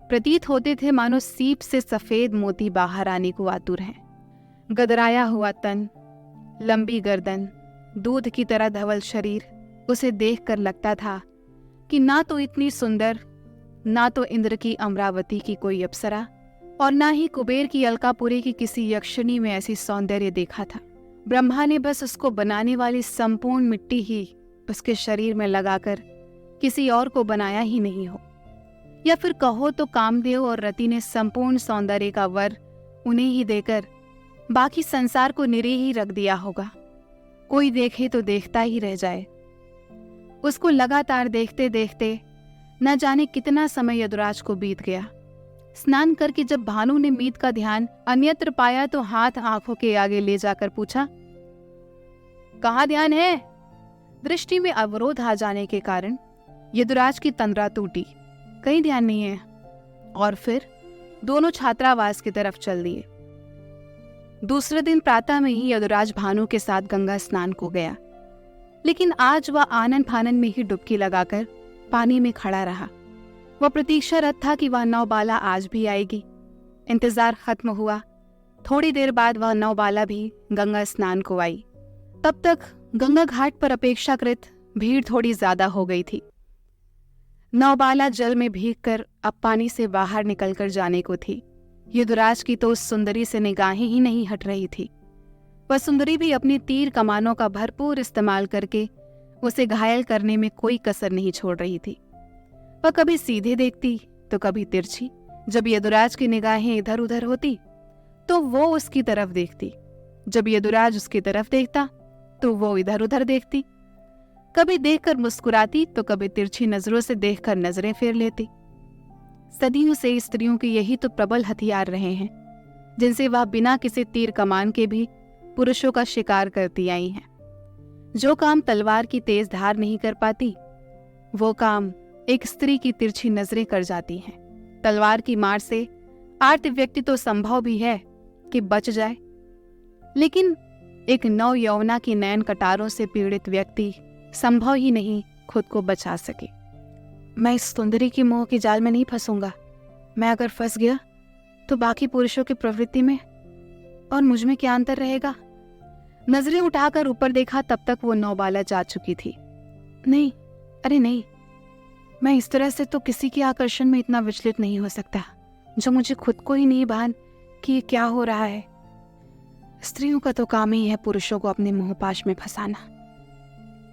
प्रतीत होते थे मानो सीप से सफेद मोती बाहर आने को आतुर हैं। गदराया हुआ तन, लंबी गर्दन, दूध की तरह धवल शरीर, उसे देखकर लगता था कि ना तो इतनी सुंदर, ना तो इंद्र की अमरावती की कोई अप्सरा और ना ही कुबेर की अलकापुरी की किसी यक्षिणी में ऐसी सौंदर्य देखा था। ब्रह्मा ने बस उसको बनाने वाली संपूर्ण मिट्टी ही उसके शरीर में लगाकर किसी और को बनाया ही नहीं हो, या फिर कहो तो कामदेव और रति ने संपूर्ण सौंदर्य का वर उन्हें ही देकर बाकी संसार को निरीह ही रख दिया होगा। कोई देखे तो देखता ही रह जाए। उसको लगातार देखते देखते न जाने कितना समय यदुराज को बीत गया। स्नान करके जब भानु ने मीत का ध्यान अन्यत्र पाया तो हाथ आंखों के आगे ले जाकर पूछा, कहाँ ध्यान है? दृष्टि में अवरोध आ जाने के कारण यदुराज की तंद्रा टूटी। कहीं ध्यान नहीं है। और फिर दोनों छात्रावास की तरफ चल दिए। दूसरे दिन प्रातः में ही यदुराज भानु के साथ गंगा स्नान को गया, लेकिन आज वह आनन फानन में ही डुबकी लगाकर पानी में खड़ा रहा। वह प्रतीक्षारत था कि वह नौबाला आज भी आएगी। इंतजार खत्म हुआ। थोड़ी देर बाद वह नौबाला भी गंगा स्नान को आई। तब तक गंगा घाट पर अपेक्षाकृत भीड़ थोड़ी ज्यादा हो गई थी। नौबाला जल में भीगकर अब पानी से बाहर निकलकर जाने को थी। यदुराज की तो उस सुंदरी से निगाहें ही नहीं हट रही थी। वह सुंदरी भी अपनी तीर कमानों का भरपूर इस्तेमाल करके उसे घायल करने में कोई कसर नहीं छोड़ रही थी। वह कभी सीधे देखती तो कभी तिरछी। जब यदुराज की निगाहें इधर उधर होती तो वो उसकी तरफ देखती, जब यदुराज उसकी तरफ देखता तो वो इधर उधर देखती। कभी देखकर मुस्कुराती तो कभी तिरछी नजरों से देखकर नजरें फेर लेती। सदियों से स्त्रियों के यही तो प्रबल हथियार रहे हैं, जिनसे वह बिना किसी तीर कमान के भी पुरुषों का शिकार करती आई हैं। जो काम तलवार की तेज धार नहीं कर पाती, वो काम एक स्त्री की तिरछी नजरें कर जाती हैं। तलवार की मार से आर्त व्यक्ति तो संभव भी है कि बच जाए, लेकिन एक नव यौवना की नयन कटारों से पीड़ित व्यक्ति संभव ही नहीं खुद को बचा सके। मैं इस सुंदरी की मोह के जाल में नहीं फंसूंगा। मैं अगर फंस गया तो बाकी पुरुषों की प्रवृत्ति में और मुझ में क्या अंतर रहेगा? नजरें उठाकर ऊपर देखा, तब तक वो नौबाला जा चुकी थी। नहीं, अरे नहीं, मैं इस तरह से तो किसी के आकर्षण में इतना विचलित नहीं हो सकता जो मुझे खुद को ही नहीं भान कि ये क्या हो रहा है। स्त्रियों का तो काम ही है पुरुषों को अपने मोहपाश में फंसाना।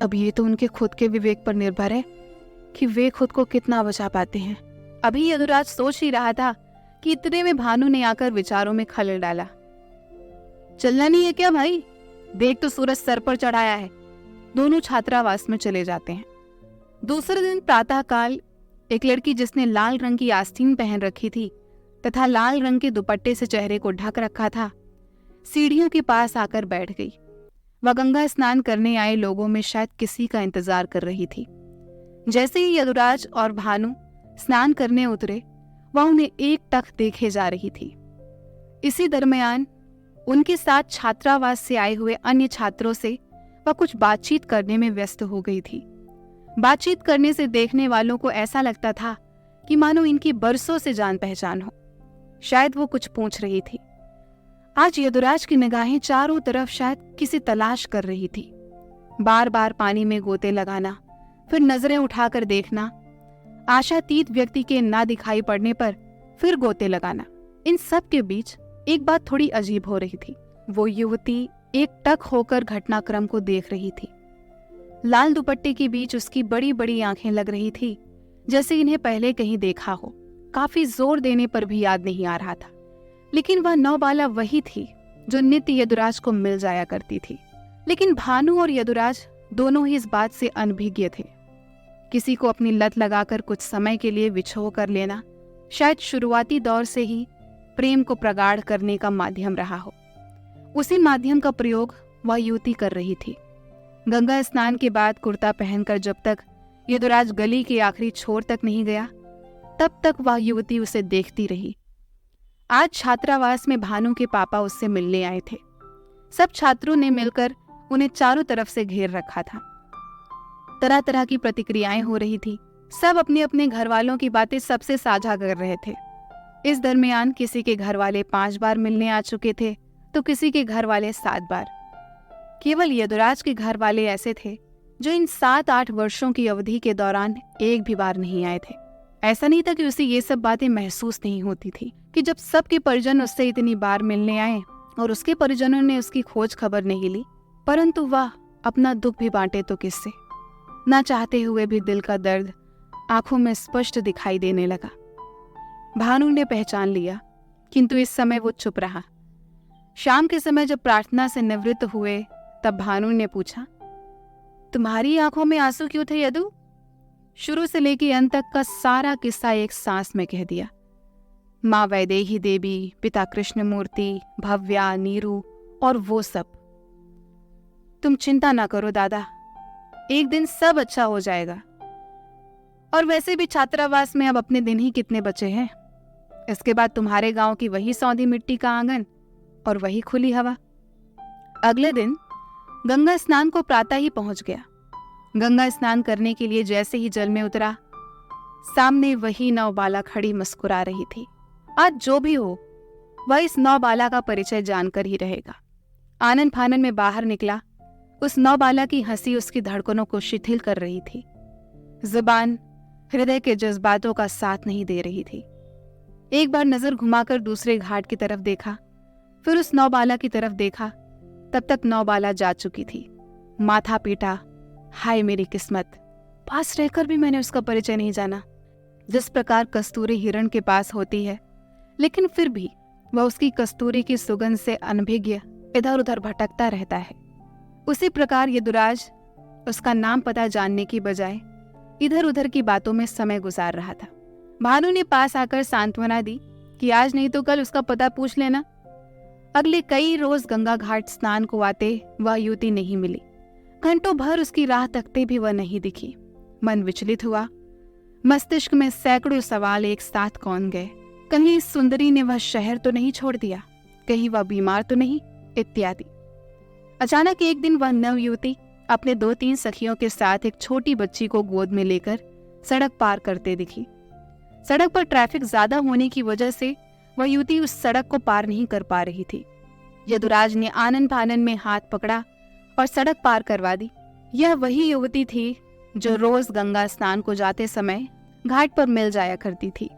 अब ये तो उनके खुद के विवेक पर निर्भर है कि वे खुद को कितना बचा पाते हैं। अभी यदुराज सोच ही रहा था कि इतने में भानु ने आकर विचारों में खलल डाला। चलना नहीं है क्या भाई? देख तो सूरज सर पर चढ़ाया है। दोनों छात्रावास में चले जाते हैं। दूसरे दिन प्रातःकाल एक लड़की जिसने लाल रंग की आस्तीन पहन रखी थी तथा लाल रंग के दुपट्टे से चेहरे को ढक रखा था, सीढ़ियों के पास आकर बैठ गई। वह गंगा स्नान करने आए लोगों में शायद किसी का इंतजार कर रही थी। जैसे ही यदुराज और भानु स्नान करने उतरे, वह उन्हें एकटक देखे जा रही थी। इसी दरमियान उनके साथ छात्रावास से आए हुए अन्य छात्रों से वह कुछ बातचीत करने में व्यस्त हो गई थी। बातचीत करने से देखने वालों को ऐसा लगता था कि मानो इनकी बरसों से जान पहचान हो। शायद वो कुछ पूछ रही थी। आज यदुराज की निगाहें चारों तरफ शायद किसी तलाश कर रही थी। बार बार पानी में गोते लगाना, फिर नजरें उठाकर देखना, आशातीत व्यक्ति के ना दिखाई पड़ने पर फिर गोते लगाना। इन सब के बीच एक बात थोड़ी अजीब हो रही थी। वो युवती एकटक होकर घटनाक्रम को देख रही थी। लाल दुपट्टे के बीच उसकी बड़ी बड़ी आंखें लग रही थी, जैसे इन्हें पहले कहीं देखा हो। काफी जोर देने पर भी याद नहीं आ रहा था, लेकिन वह नौबाला वही थी जो नित्य यदुराज को मिल जाया करती थी। लेकिन भानु और यदुराज दोनों ही इस बात से अनभिज्ञ थे। किसी को अपनी लत लगाकर कुछ समय के लिए विछोह कर लेना शायद शुरुआती दौर से ही प्रेम को प्रगाढ़ करने का माध्यम रहा हो। उसी माध्यम का प्रयोग वह युवती कर रही थी। गंगा स्नान के बाद कुर्ता पहनकर जब तक यदुराज गली के आखिरी छोर तक नहीं गया, तब तक वह युवती उसे देखती रही। आज छात्रावास में भानु के पापा उससे मिलने आए थे। सब छात्रों ने मिलकर उन्हें चारों तरफ से घेर रखा था। तरह तरह की प्रतिक्रियाएं हो रही थी। सब अपने अपने घर वालों की बातें सबसे साझा कर रहे थे। इस दरमियान किसी के घर वाले 5 बार मिलने आ चुके थे तो किसी के घर वाले 7 बार। केवल यदुराज के घर वाले ऐसे थे जो इन 7-8 वर्षों की अवधि के दौरान एक भी बार नहीं आए थे। ऐसा नहीं था कि उसे ये सब बातें महसूस नहीं होती थी कि जब सबके परिजन उससे इतनी बार मिलने आए और उसके परिजनों ने उसकी खोज खबर नहीं ली, परंतु वह अपना दुख भी बांटे तो किससे। ना चाहते हुए भी दिल का दर्द आंखों में स्पष्ट दिखाई देने लगा। भानु ने पहचान लिया, किंतु इस समय वो चुप रहा। शाम के समय जब प्रार्थना से निवृत्त हुए तब भानु ने पूछा, तुम्हारी आंखों में आंसू क्यों थे यदु? शुरू से लेकर अंत तक का सारा किस्सा एक सांस में कह दिया। माँ वैदेही देवी, पिता कृष्णमूर्ति, भव्या, नीरू और वो सब। तुम चिंता ना करो दादा, एक दिन सब अच्छा हो जाएगा। और वैसे भी छात्रावास में अब अपने दिन ही कितने बचे हैं। इसके बाद तुम्हारे गांव की वही सौंधी मिट्टी का आंगन और वही खुली हवा। अगले दिन गंगा स्नान को प्रातः ही पहुंच गया। गंगा स्नान करने के लिए जैसे ही जल में उतरा, सामने वही नौबाला खड़ी मुस्कुरा रही थी। आज जो भी हो, वह इस नौबाला का परिचय जानकर ही रहेगा। आनन फानन में बाहर निकला। उस नौबाला की हंसी उसकी धड़कनों को शिथिल कर रही थी। जुबान हृदय के जज्बातों का साथ नहीं दे रही थी। एक बार नजर घुमाकर दूसरे घाट की तरफ देखा, फिर उस नौबाला की तरफ देखा। तब तक नौबाला जा चुकी थी। माथा पीटा, हाय मेरी किस्मत, पास रहकर भी मैंने उसका परिचय नहीं जाना। जिस प्रकार कस्तूरी हिरण के पास होती है, लेकिन फिर भी वह उसकी कस्तूरी की सुगंध से अनभिज्ञ इधर उधर भटकता रहता है, उसी प्रकार यदुराज उसका नाम पता जानने की बजाय इधर उधर की बातों में समय गुजार रहा था। भानु ने पास आकर सांत्वना दी कि आज नहीं तो कल उसका पता पूछ लेना। अगले कई रोज गंगा घाट स्नान को आते वह युवती नहीं मिली। घंटों भर उसकी राह तकते भी वह नहीं दिखी। मन विचलित हुआ। मस्तिष्क में सैकड़ों सवाल एक साथ कौन गए। कहीं इस सुंदरी ने वह शहर तो नहीं छोड़ दिया, कहीं वह बीमार तो नहीं, इत्यादि। अचानक एक दिन वह नव युवती अपने 2-3 सखियों के साथ एक छोटी बच्ची को गोद में लेकर सड़क पार करते दिखी। सड़क पर ट्रैफिक ज्यादा होने की वजह से वह युवती उस सड़क को पार नहीं कर पा रही थी। यदुराज ने आनन फानन में हाथ पकड़ा और सड़क पार करवा दी। यह वही युवती थी जो रोज गंगा स्नान को जाते समय घाट पर मिल जाया करती थी।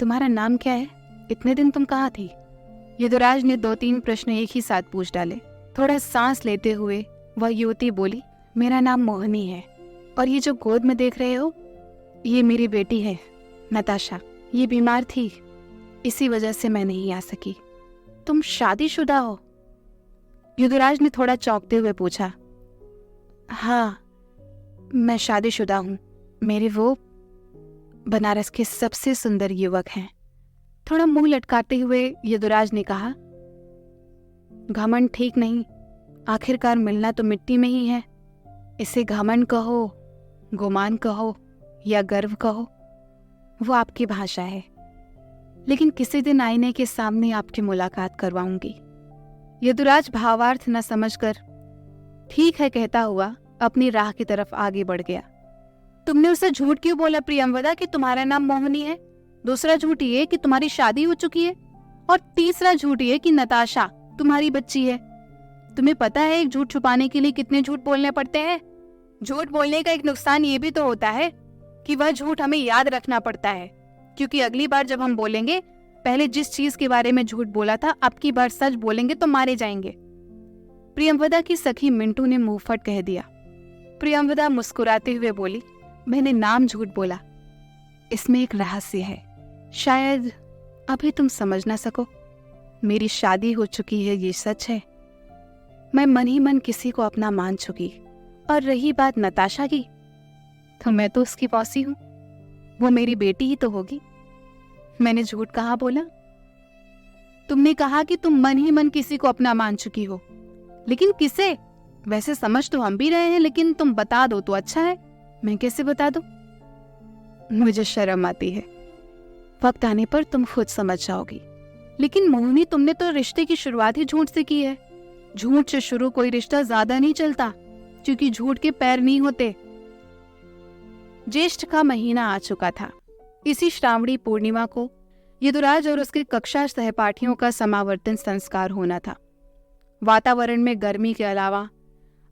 तुम्हारा नाम क्या है? इतने दिन तुम कहाँ थी? यदुराज ने 2-3 प्रश्न एक ही साथ पूछ डाले। थोड़ा सांस लेते हुए वह युवती बोली, मेरा नाम मोहिनी है, और ये जो गोद में देख रहे हो, ये मेरी बेटी है नताशा। ये बीमार थी, इसी वजह से मैं नहीं आ सकी। तुम शादीशुदा हो? यदुराज ने थोड़ा चौंकते हुए पूछा। हाँ, मैं शादीशुदा हूँ। मेरे वो बनारस के सबसे सुंदर युवक हैं। थोड़ा मुंह लटकाते हुए यदुराज ने कहा, घमंड ठीक नहीं, आखिरकार मिलना तो मिट्टी में ही है। इसे घमंड कहो, गुमान कहो या गर्व कहो, वो आपकी भाषा है। लेकिन किसी दिन आईने के सामने आपकी मुलाकात करवाऊंगी। यदुराज भावार्थ न समझकर ठीक है कहता हुआ अपनी राह की तरफ आगे बढ़ गया। तुमने उसे झूठ क्यों बोला प्रियंवदा कि तुम्हारा नाम मोहिनी है? दूसरा झूठ ये कि तुम्हारी शादी हो चुकी है, और तीसरा झूठ ये कि नताशा तुम्हारी बच्ची है। तुम्हें पता है एक झूठ छुपाने के लिए कितने झूठ बोलने पड़ते हैं? झूठ बोलने का एक नुकसान ये भी तो होता है कि वह झूठ हमें याद रखना पड़ता है, क्योंकि अगली बार जब हम बोलेंगे, पहले जिस चीज के बारे में झूठ बोला था, अब की बार सच बोलेंगे तो मारे जाएंगे। प्रियंवदा की सखी मिंटू ने मुंहफट कह दिया। प्रियंवदा मुस्कुराते हुए बोली, मैंने नाम झूठ बोला, इसमें एक रहस्य है, शायद अभी तुम समझ ना सको। मेरी शादी हो चुकी है, ये सच है। मैं मन ही मन किसी को अपना मान चुकी। और रही बात नताशा की, तो मैं तो उसकी मौसी हूं, वो मेरी बेटी ही तो होगी। मैंने झूठ कहाँ बोला? तुमने कहा कि तुम मन ही मन किसी को अपना मान चुकी हो, लेकिन किसे? वैसे समझ तो हम भी रहे हैं, लेकिन तुम बता दो तो अच्छा है। मैं कैसे बता दूं? मुझे शर्म आती है। वक्त आने पर तुम खुद समझ जाओगी। लेकिन मोहिनी, तुमने तो रिश्ते की शुरुआत ही झूठ से की है। झूठ से शुरू कोई रिश्ता ज्यादा नहीं चलता, क्योंकि झूठ के पैर नहीं होते। ज्येष्ठ का महीना आ चुका था। इसी श्रावणी पूर्णिमा को यदुराज और उसके कक्षा सहपाठियों का समावर्तन संस्कार होना था। वातावरण में गर्मी के अलावा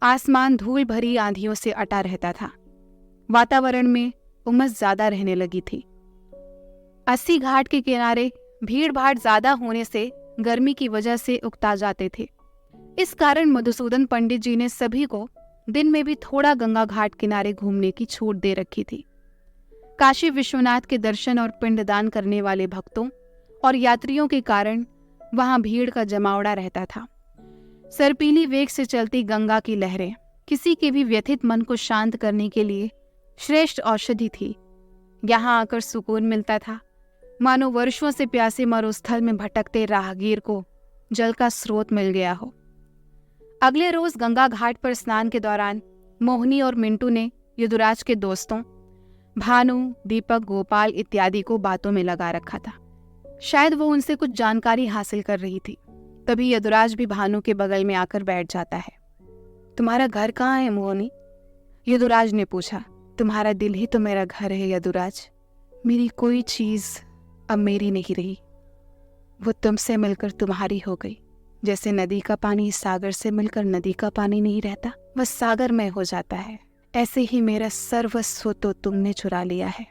आसमान धूल भरी आंधियों से अटा रहता था। वातावरण में उमस ज्यादा रहने लगी थी। 80 घाट के किनारे भीड़ भाड़ ज्यादा होने से गर्मी की वजह से उकता जाते थे। इस कारण मधुसूदन पंडित जी ने सभी को दिन में भी थोड़ा गंगा घाट किनारे घूमने की छूट दे रखी थी। काशी विश्वनाथ के दर्शन और पिंडदान करने वाले भक्तों और यात्रियों के कारण वहां भीड़ का जमावड़ा रहता था। सर्पीली वेग से चलती गंगा की लहरें किसी के भी व्यथित मन को शांत करने के लिए श्रेष्ठ औषधि थी। यहाँ आकर सुकून मिलता था, मानो वर्षों से प्यासे मरुस्थल में भटकते राहगीर को जल का स्रोत मिल गया हो। अगले रोज गंगा घाट पर स्नान के दौरान मोहिनी और मिंटू ने यदुराज के दोस्तों भानु, दीपक, गोपाल इत्यादि को बातों में लगा रखा था। शायद वो उनसे कुछ जानकारी हासिल कर रही थी। तभी यदुराज भी भानु के बगल में आकर बैठ जाता है। तुम्हारा घर कहाँ है मोहिनी? यदुराज ने पूछा। तुम्हारा दिल ही तो मेरा घर है यदुराज। मेरी कोई चीज अब मेरी नहीं रही, वो तुमसे मिलकर तुम्हारी हो गई। जैसे नदी का पानी सागर से मिलकर नदी का पानी नहीं रहता, वह सागर में हो जाता है, ऐसे ही मेरा सर्वस्व तो तुमने चुरा लिया है।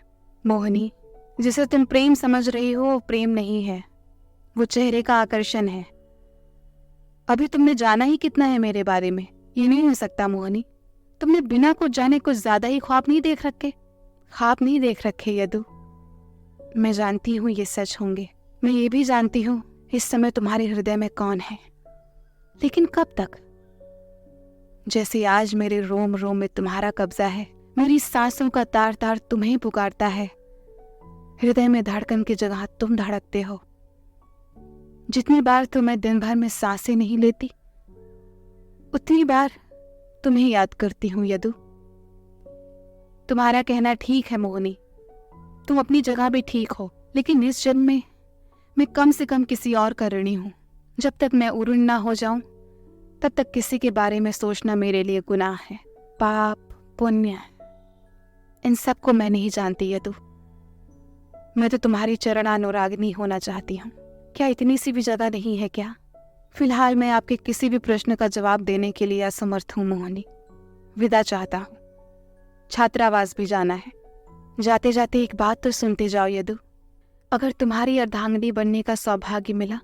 मोहिनी, जिसे तुम प्रेम समझ रही हो वो प्रेम नहीं है, वो चेहरे का आकर्षण है। अभी तुमने जाना ही कितना है मेरे बारे में? ये नहीं हो सकता मोहिनी, तुमने बिना कुछ जाने कुछ ज्यादा ही ख्वाब नहीं देख रखे। ख्वाब नहीं देख रखे यदु, मैं जानती हूँ ये सच होंगे। मैं ये भी जानती हूँ इस समय तुम्हारे हृदय में कौन है, लेकिन कब तक? जैसे आज मेरे रोम रोम में तुम्हारा कब्जा है, मेरी सांसों का तार तार तुम्हें पुकारता है, हृदय में धड़कन की जगह तुम धड़कते हो। जितनी बार तो मैं दिन भर में सांसें नहीं लेती, उतनी बार तुम्हें याद करती हूँ यदु। तुम्हारा कहना ठीक है मोहिनी, तुम अपनी जगह भी ठीक हो, लेकिन इस जन्म में मैं कम से कम किसी और का ऋणी हूं। जब तक मैं उरुण ना हो जाऊं तब तक किसी के बारे में सोचना मेरे लिए गुनाह है। पाप पुण्य इन सब को मैं नहीं जानती यदु। मैं तो तुम्हारी चरणानुरागिनी होना चाहती हूँ। क्या इतनी सी भी जगह नहीं है क्या? फिलहाल मैं आपके किसी भी प्रश्न का जवाब देने के लिए असमर्थ हूँ मोहिनी। विदा चाहता हूँ, छात्रावास भी जाना है। जाते जाते एक बात तो सुनते जाओ यदु। अगर तुम्हारी अर्धांगिनी बनने का सौभाग्य मिला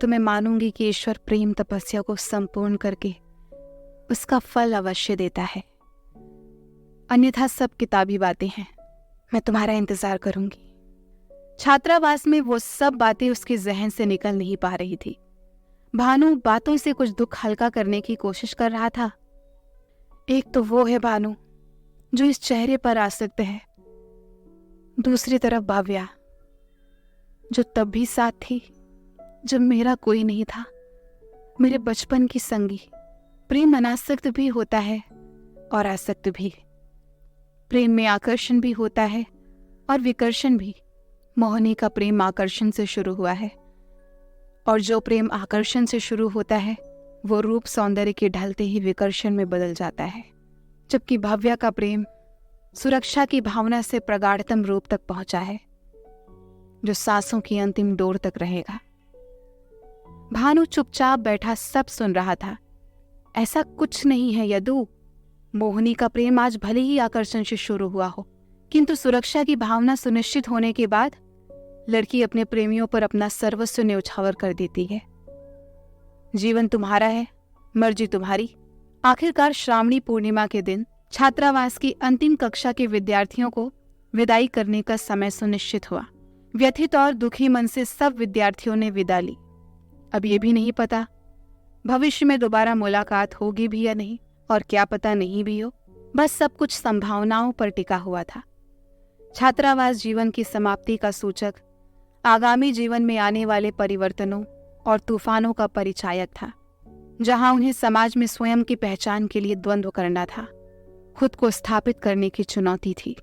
तो मैं मानूंगी कि ईश्वर प्रेम तपस्या को संपूर्ण करके उसका फल अवश्य देता है। अन्यथा सब किताबी बातें हैं। मैं तुम्हारा इंतजार करूंगी। छात्रावास में वो सब बातें उसके जहन से निकल नहीं पा रही थी। भानु बातों से कुछ दुख हल्का करने की कोशिश कर रहा था। एक तो वो है भानु जो इस चेहरे पर आसक्त है, दूसरी तरफ भाव्या जो तब भी साथ थी जब मेरा कोई नहीं था, मेरे बचपन की संगी। प्रेम अनासक्त भी होता है और आसक्त भी। प्रेम में आकर्षण भी होता है और विकर्षण भी। मोहिनी का प्रेम आकर्षण से शुरू हुआ है, और जो प्रेम आकर्षण से शुरू होता है वो रूप सौंदर्य के ढलते ही विकर्षण में बदल जाता है। जबकि भव्या का प्रेम सुरक्षा की भावना से प्रगाढ़तम रूप तक पहुंचा है, जो सांसों की अंतिम डोर तक रहेगा। भानु चुपचाप बैठा सब सुन रहा था। ऐसा कुछ नहीं है यदु। मोहिनी का प्रेम आज भले ही आकर्षण से शुरू हुआ हो, किंतु सुरक्षा की भावना सुनिश्चित होने के बाद लड़की अपने प्रेमियों पर अपना सर्वस्व न्यौछावर कर देती है। जीवन तुम्हारा है, मर्जी तुम्हारी। आखिरकार श्रावणी पूर्णिमा के दिन छात्रावास की अंतिम कक्षा के विद्यार्थियों को विदाई करने का समय सुनिश्चित हुआ। व्यथित और दुखी मन से सब विद्यार्थियों ने विदा ली। अब ये भी नहीं पता भविष्य में दोबारा मुलाकात होगी भी या नहीं, और क्या पता नहीं भी हो। बस सब कुछ संभावनाओं पर टिका हुआ था। छात्रावास जीवन की समाप्ति का सूचक, आगामी जीवन में आने वाले परिवर्तनों और तूफानों का परिचायक था, जहां उन्हें समाज में स्वयं की पहचान के लिए द्वंद्व करना था। खुद को स्थापित करने की चुनौती थी।